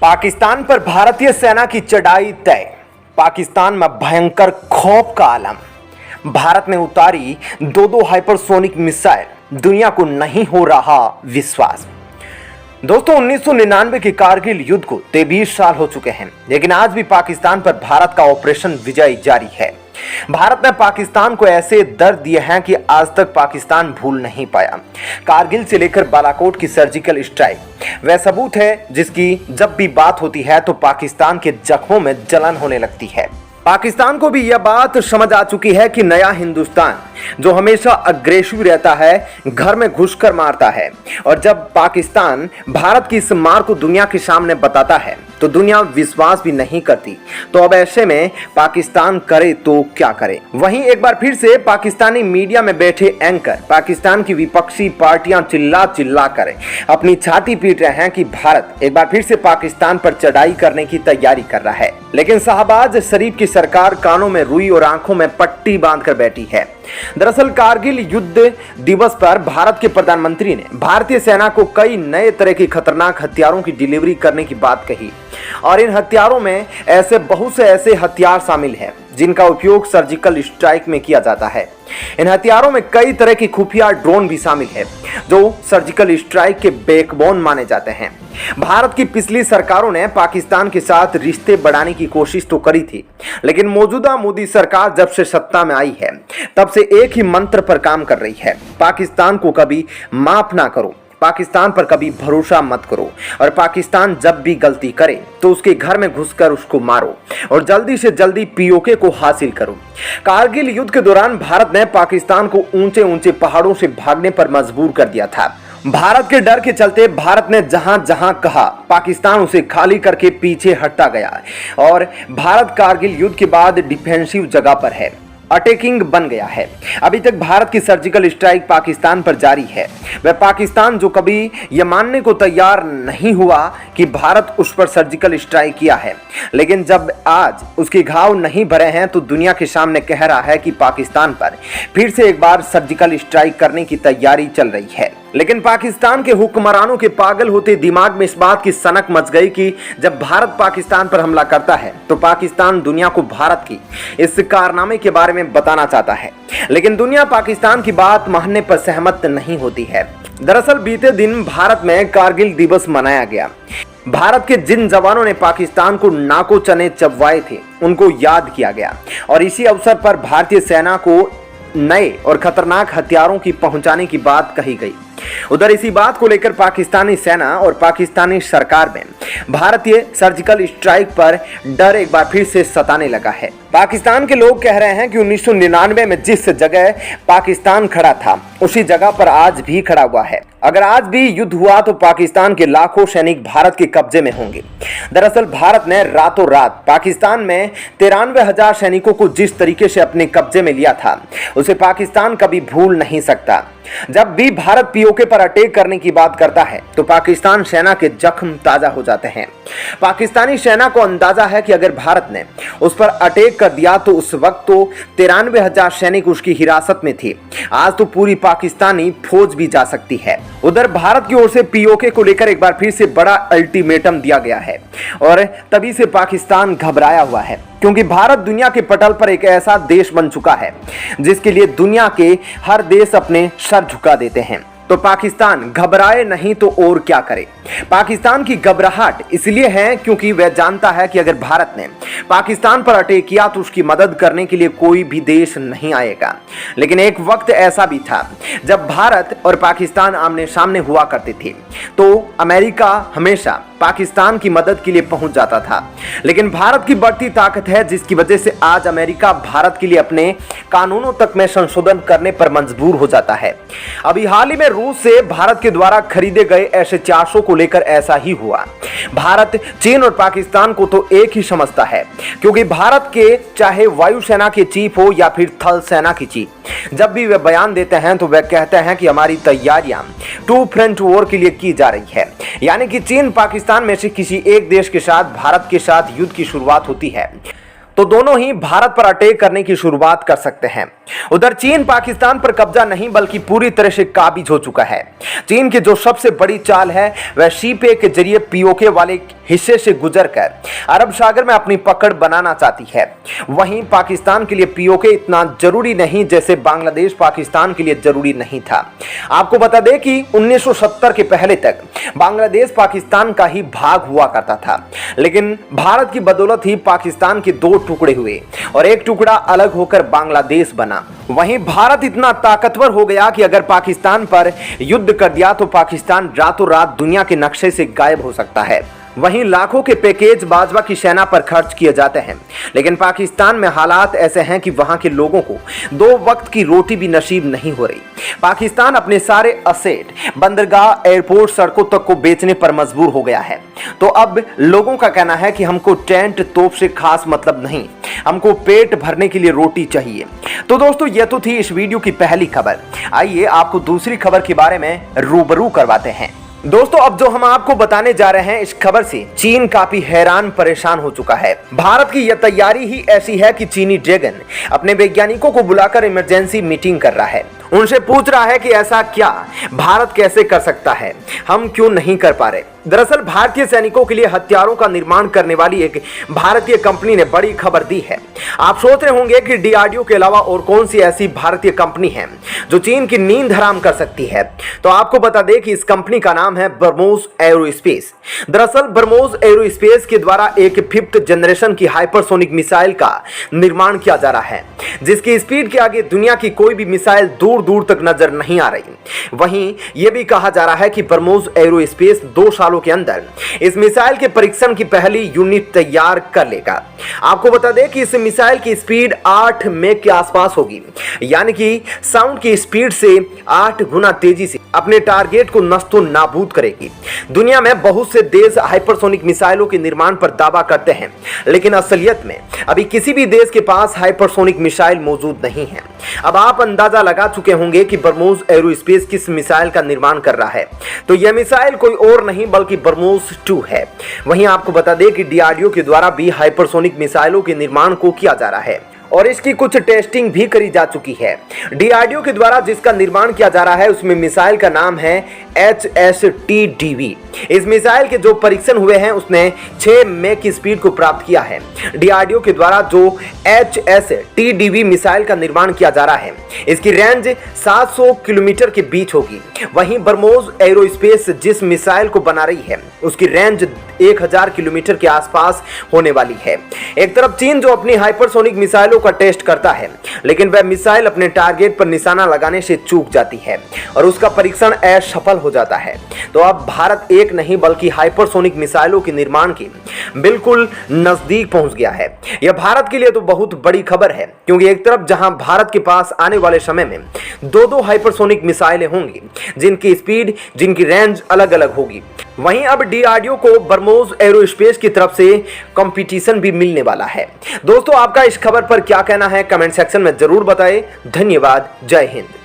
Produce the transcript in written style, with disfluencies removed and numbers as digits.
पाकिस्तान पर भारतीय सेना की चढ़ाई तय। पाकिस्तान में भयंकर खौफ का आलम। भारत ने उतारी दो हाइपरसोनिक मिसाइल। दुनिया को नहीं हो रहा विश्वास। दोस्तों 1999 के कारगिल युद्ध को 23 साल हो चुके हैं, लेकिन आज भी पाकिस्तान पर भारत का ऑपरेशन विजय जारी है। भारत ने पाकिस्तान को ऐसे दर्द दिए हैं कि आज तक पाकिस्तान भूल नहीं पाया। कारगिल से लेकर बालाकोट की सर्जिकल स्ट्राइक वह सबूत है जिसकी जब भी बात होती है तो पाकिस्तान के जख्मों में जलन होने लगती है। पाकिस्तान को भी यह बात समझ आ चुकी है कि नया हिंदुस्तान जो हमेशा अग्रेसिव रहता है, घर में घुसकर मारता है, और जब पाकिस्तान भारत की इस मार को दुनिया के सामने बताता है तो दुनिया विश्वास भी नहीं करती। तो अब ऐसे में पाकिस्तान करे तो क्या करे। वहीं एक बार फिर से पाकिस्तानी मीडिया में बैठे एंकर पाकिस्तान की विपक्षी पार्टियां चिल्ला चिल्ला कर अपनी छाती पीट रहे हैं कि भारत एक बार फिर से पाकिस्तान पर चढ़ाई करने की तैयारी कर रहा है। लेकिन शहबाज शरीफ की सरकार कानों में रुई और आंखों में पट्टी बांधकर बैठी है। दरअसल कारगिल युद्ध दिवस पर भारत के प्रधानमंत्री ने भारतीय सेना को कई नए तरह के खतरनाक हथियारों की डिलीवरी करने की बात कही, और इन हथियारों में बहुत से ऐसे हथियार शामिल हैं जिनका उपयोग सर्जिकल स्ट्राइक में किया जाता है। इन हथियारों में कई तरह की खुफिया ड्रोन भी शामिल है जो सर्जिकल स्ट्राइक के बैकबोन माने जाते हैं। भारत की पिछली सरकारों ने पाकिस्तान के साथ रिश्ते बढ़ाने की कोशिश तो करी थी, लेकिन मौजूदा मोदी सरकार जब से सत्ता में आई है तब से एक ही मंत्र पर काम कर रही है, पाकिस्तान को कभी माफ ना करो, पाकिस्तान पर कभी भरोसा मत करो, और पाकिस्तान जब भी गलती करे तो उसके घर में घुसकर उसको मारो और जल्दी से जल्दी पीओके को हासिल करो। कारगिल युद्ध के दौरान भारत ने पाकिस्तान को ऊंचे ऊंचे पहाड़ों से भागने पर मजबूर कर दिया था। भारत के डर के चलते भारत ने जहां जहां कहा पाकिस्तान उसे खाली करके पीछे हटता गया, और भारत कारगिल युद्ध के बाद डिफेंसिव जगह पर है, अटैकिंग बन गया है। अभी तक भारत की सर्जिकल स्ट्राइक पाकिस्तान पर जारी है। वह पाकिस्तान जो कभी यह मानने को तैयार नहीं हुआ कि भारत उस पर सर्जिकल स्ट्राइक किया है, लेकिन जब आज उसके घाव नहीं भरे हैं तो दुनिया के सामने कह रहा है कि पाकिस्तान पर फिर से एक बार सर्जिकल स्ट्राइक करने की तैयारी चल रही है। लेकिन पाकिस्तान के हुक्मरानों के पागल होते दिमाग में इस बात की सनक मच गई कि जब भारत पाकिस्तान पर हमला करता है तो पाकिस्तान दुनिया को भारत की इस कारनामे के बारे में बताना चाहता है, लेकिन दुनिया पाकिस्तान की बात मानने पर सहमत नहीं होती है। दरअसल बीते दिन भारत में कारगिल दिवस मनाया गया। भारत के जिन जवानों ने पाकिस्तान को नाको चने चबवाए थे उनको याद किया गया, और इसी अवसर पर भारतीय सेना को नए और खतरनाक हथियारों की पहुंचाने की बात कही गई। उधर इसी बात को लेकर पाकिस्तानी सेना और पाकिस्तानी सरकार में भारतीय सर्जिकल स्ट्राइक पर डर एक बार फिर से सताने लगा है। पाकिस्तान के लोग कह रहे हैं कि 1999 में जिस जगह पाकिस्तान खड़ा था उसी जगह पर आज भी खड़ा हुआ है। अगर आज भी युद्ध हुआ तो पाकिस्तान के लाखों सैनिक भारत के कब्जे में होंगे। दरअसल भारत ने रातों रात पाकिस्तान में 93,000 सैनिकों को जिस तरीके से अपने कब्जे में लिया था उसे पाकिस्तान कभी भूल नहीं सकता। जब भी भारत पीओके पर अटैक करने की बात करता है तो पाकिस्तान सेना के जख्म ताजा हो जाते हैं। पाकिस्तानी सेना को अंदाजा है कि अगर भारत ने उस पर अटैक कर दिया तो उस वक्त तो 93,000 सैनिक उसकी हिरासत में थे, आज तो पूरी पाकिस्तानी फौज भी जा सकती है। उधर भारत की ओर से पीओके को लेकर एक बार फिर से बड़ा अल्टीमेटम दिया गया है, और तभी से पाकिस्तान घबराया हुआ है, क्योंकि भारत दुनिया के पटल पर एक ऐसा देश बन चुका है जिसके लिए दुनिया के हर देश अपने सर झुका देते हैं। तो पाकिस्तान घबराए नहीं तो और क्या करे। पाकिस्तान की घबराहट इसलिए है क्योंकि वह जानता है कि अगर भारत ने पाकिस्तान पर अटैक किया तो उसकी मदद करने के लिए कोई भी देश नहीं आएगा। लेकिन एक वक्त ऐसा भी था जब भारत और पाकिस्तान आमने सामने हुआ करते थे तो अमेरिका हमेशा पाकिस्तान की मदद के लिए पहुंच जाता था, लेकिन भारत की बढ़ती ताकत है जिसकी वजह से आज अमेरिका भारत के लिए अपने कानूनों तक में संशोधन करने पर मजबूर हो जाता है। अभी हाल ही में रूस से भारत के द्वारा खरीदे गए ऐसे 400 को लेकर ऐसा ही हुआ। भारत चीन और पाकिस्तान को तो एक ही समझता है, क्योंकि भारत के चाहे वायुसेना के चीफ हो या फिर थल सेना की चीफ, जब भी वे बयान देते हैं तो वे कहते हैं कि हमारी तैयारियां टू फ्रंट वॉर के लिए की जा रही है, यानी कि चीन पाकिस्तान में से किसी एक देश के साथ भारत के साथ युद्ध की शुरुआत होती है तो दोनों ही भारत पर अटैक करने की शुरुआत कर सकते हैं। उधर चीन पाकिस्तान पर कब्जा नहीं बल्कि पूरी तरह से काबिज हो चुका है। चीन की जो सबसे बड़ी चाल है वह शीपे के जरिए पीओके वाले हिस्से से गुजरकर अरब सागर में अपनी पकड़ बनाना चाहती है। वहीं पाकिस्तान के लिए पीओके इतना जरूरी नहीं जैसे बांग्लादेश पाकिस्तान के लिए जरूरी नहीं था। आपको बता दें कि 1970 के पहले तक बांग्लादेश पाकिस्तान का ही भाग हुआ करता था, लेकिन भारत की बदौलत ही पाकिस्तान के 2 टुकड़े हुए और एक टुकड़ा अलग होकर बांग्लादेश बना। वहीं भारत इतना ताकतवर हो गया कि अगर पाकिस्तान पर युद्ध कर दिया तो पाकिस्तान रातों रात दुनिया के नक्शे से गायब हो सकता है। वहीं लाखों के पैकेज बाजवा की सेना पर खर्च किए जाते हैं, लेकिन पाकिस्तान में हालात ऐसे हैं कि वहां के लोगों को 2 वक्त की रोटी भी नसीब नहीं हो रही। पाकिस्तान अपने सारे असेट, बंदरगाह, एयरपोर्ट, सड़कों तक को बेचने पर मजबूर हो गया है। तो अब लोगों का कहना है कि हमको टेंट तोप से खास मतलब नहीं, हमको पेट भरने के लिए रोटी चाहिए। तो दोस्तों, यह तो थी इस वीडियो की पहली खबर। आइए आपको दूसरी खबर के बारे में रूबरू करवाते हैं। दोस्तों, अब जो हम आपको बताने जा रहे हैं, इस खबर से चीन काफी हैरान परेशान हो चुका है। भारत की यह तैयारी ही ऐसी है कि चीनी ड्रैगन अपने वैज्ञानिकों को बुलाकर इमरजेंसी मीटिंग कर रहा है। उनसे पूछ रहा है कि ऐसा क्या भारत कैसे कर सकता है, हम क्यों नहीं कर पा रहे। दरअसल भारतीय सैनिकों के लिए हथियारों का निर्माण करने वाली एक भारतीय कंपनी ने बड़ी खबर दी है। आप सोच रहे होंगे कि डीआरडीओ के अलावा और कौन सी ऐसी भारतीय कंपनी है जो चीन की नींद हराम कर सकती है। तो आपको बता दें कि इस कंपनी का नाम है ब्रह्मोस एरोस्पेस। दरअसल ब्रह्मोस एरोस्पेस के द्वारा एक 5th जनरेशन की हाइपरसोनिक मिसाइल का निर्माण किया जा रहा है, जिसकी स्पीड के आगे दुनिया की कोई भी मिसाइल दूर दूर तक नजर नहीं आ रही। वहीं यह भी कहा जा रहा है कि ब्रह्मोस एरोस्पेस 2 सालों के अंदर इस मिसाइल के परीक्षण की पहली यूनिट तैयार कर लेगा। आपको बता दें कि इस मिसाइल की स्पीड 8 मैक के आसपास होगी, यानी कि साउंड की स्पीड से 8 गुना तेजी से अपने टारगेट को नस्तो नाबूद करेगी। दुनिया में बहुत से देश हाइपरसोनिक मिसाइलों के निर्माण पर दावा करते हैं, लेकिन असलियत में अभी किसी भी देश के पास हाइपरसोनिक मिसाइल मौजूद नहीं है। अब आप अंदाजा लगा चुके होंगे कि ब्रह्मोस एरोस्पेस किस मिसाइल का निर्माण कर रहा है। तो यह मिसाइल कोई और नहीं बल्कि ब्रह्मोस 2 है। वहीं आपको बता दें कि डीआरडीओ के द्वारा भी हाइपरसोनिक मिसाइलों के निर्माण को किया जा रहा है और इसकी कुछ टेस्टिंग भी करी जा चुकी है। डीआरडीओ के द्वारा जिसका निर्माण किया जा रहा है उसमें मिसाइल का नाम है HSTDV। इस मिसाइल के जो परीक्षण हुए हैं उसने 6 मैक की स्पीड को प्राप्त किया है। डीआरडीओ के द्वारा जो HSTDV मिसाइल का निर्माण किया जा रहा है इसकी रेंज 700 किलोमीटर के बीच होगी। वहीं ब्रह्मोस एरोस्पेस जिस मिसाइल को बना रही है उसकी रेंज 1000 किलोमीटर के आसपास होने वाली है। एक तरफ चीन जो अपनी हाइपरसोनिक मिसाइलों का टेस्ट करता है, लेकिन वह मिसाइल अपने टारगेट पर निशाना लगाने से चूक जाती है और उसका परीक्षण असफल हो जाता है। तो अब भारत एक नहीं बल्कि हाइपरसोनिक मिसाइलों के निर्माण के बिल्कुल नजदीक पहुंच गया है। यह भारत के लिए तो बहुत बड़ी खबर है, क्योंकि एक तरफ जहां भारत के पास आने वाले समय में 2 हाइपरसोनिक मिसाइलें होंगी जिनकी स्पीड, जिनकी रेंज अलग अलग होगी, वहीं अब डीआरडीओ को ब्रह्मोस एरोस्पेस की तरफ से कंपटीशन भी मिलने वाला है। दोस्तों, आपका इस खबर पर क्या कहना है कमेंट सेक्शन में जरूर बताएं। धन्यवाद। जय हिंद।